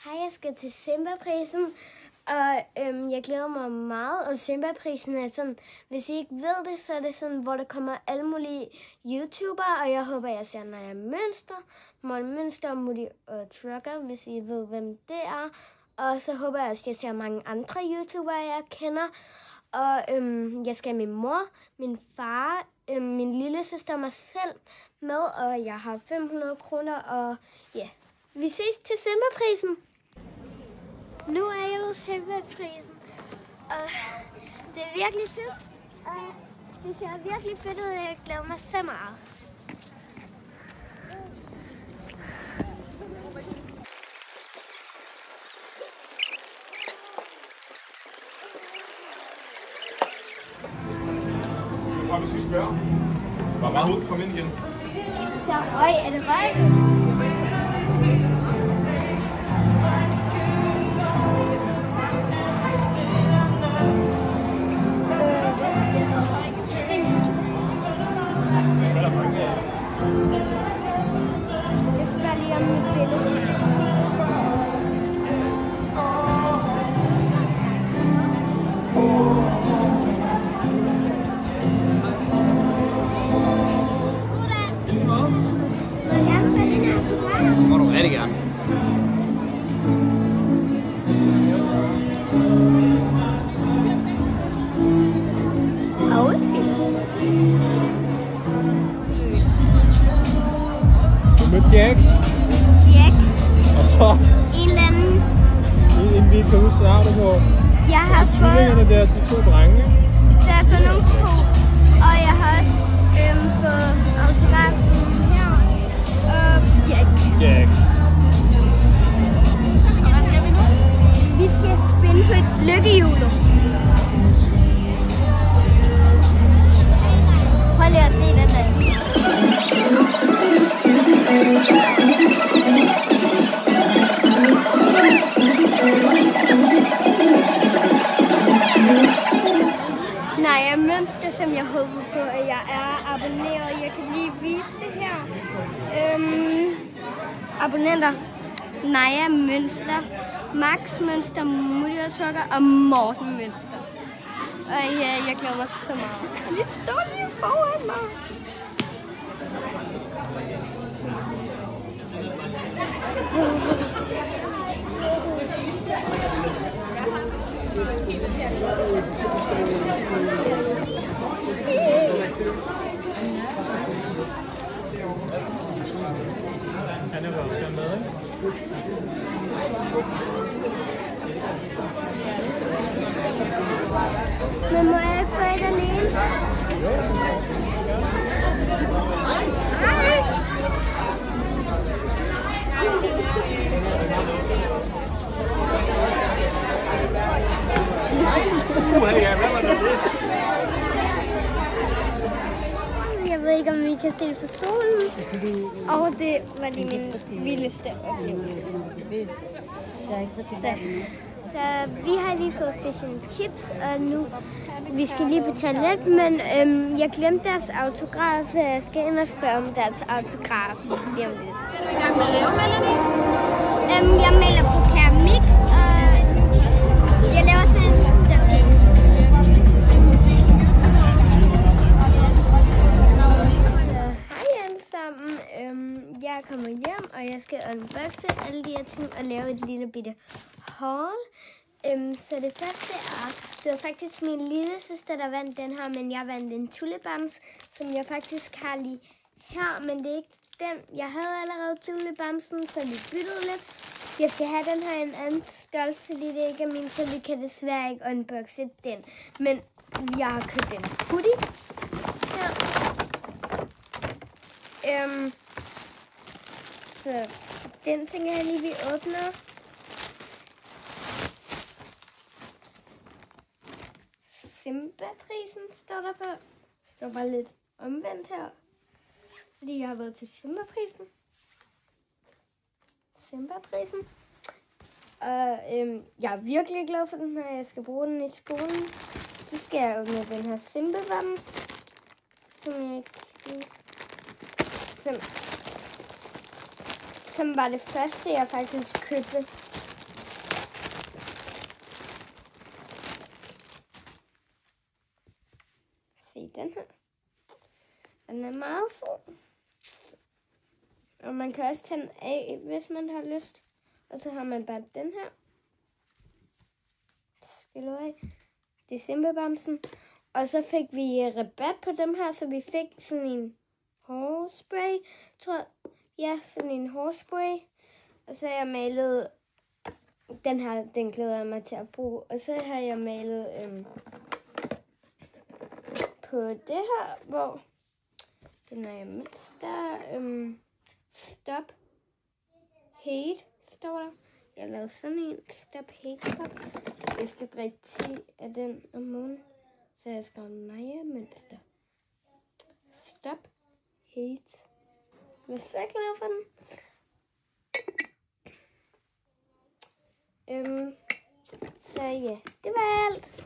Hej, jeg skal til Simba-prisen, og jeg glæder mig meget. Og Simba-prisen er sådan, hvis I ikke ved det, så er det sådan, hvor der kommer alle mulige YouTubere, og jeg håber, jeg ser Naja Mønster, Morten Mønster og Moody og Trucker, hvis I ved, hvem det er. Og så håber jeg også, at jeg ser mange andre YouTubere, jeg kender. Og jeg skal have min mor, min far, min lille søster og mig selv med, og jeg har 500 kroner, og ja, vi ses til Simba-prisen. Nu er jeg ved Simba-prisen, og det er virkelig fedt. Det ser virkelig fedt ud, og jeg glæder mig så meget. Vi skal spørge. Hvor meget kom ind igen? Der er røg. Er det røg? Jeg skal bare lige om mit billede. Det må du rigtig gerne. Du mødte Jax. Jack. Og så En eller anden. en vi kan huske, har du på. Jeg har fået. Der, de to drenge. Der er fået nogle to. Og jeg har også fået autografen her. Jack. Jax. Og hvad skal vi nu? Vi skal spinde på et lykkehjul. Prøv lige at se den der. Naja Mønster, som jeg håber på, at jeg er abonneret. Jeg kan lige vise det her. Abonnenter. Naja Mønster, Max Mønster, Moody og Trucker og Morten Mønster. Og jeg glæder mig så meget. Og de står lige foran mig. Han er vel også med, ikke? Men må jeg ikke få et alene? Hej! Jeg ved ikke, om I kan se det på solen. Og det var lige min vildeste oplevelse. Så vi har lige fået fish and chips, og nu vi skal lige på toilet, men jeg glemte deres autograf, så jeg skal ind og spørge om deres autograf lige om lidt. Er du i gang med at lave, Melanie? Jeg maler på keramik, og jeg laver sådan en støvling. Hej alle sammen. Jeg er kommet hjem, og jeg skal unboxe alle de her ting og lave et lille bitte haul. Så det første er, det var faktisk min lille søster, der vandt den her, men jeg vandt en tullibams, som jeg faktisk har lige her, men det er ikke den. Jeg havde allerede tullibamsen, så vi byttede lidt. Jeg skal have den her i en anden størrelse, fordi det ikke er min, så vi kan desværre ikke unboxe den. Men jeg har købt en hoodie her. Så den ting jeg lige vil åbne. Simba-prisen står der på. Står bare lidt omvendt her. Fordi jeg har været til Simba-prisen. Simba-prisen. Og jeg er virkelig glad for den her. Jeg skal bruge den i skolen. Så skal jeg åbne den her Simba-bams. Som jeg ikke... Som var det første, jeg faktisk købte. Den er meget fed. Og man kan også tage den af, hvis man har lyst. Og så har man bare den her. Skiller af. Det er Simba-bamsen. Og så fik vi rabat på dem her, så vi fik sådan en hårspray. Ja, sådan en hårspray. Og så har jeg malet, den glæder jeg mig til at bruge. Og så har jeg malet på det her, hvor den er mindst der. Stop hate, står der. Jeg lavede sådan en stop hate cup. Jeg skal drikke te af den om måneden. Så jeg skal Maja Mønster. Stop hate. Jeg er så glad for den. Så ja, det var alt.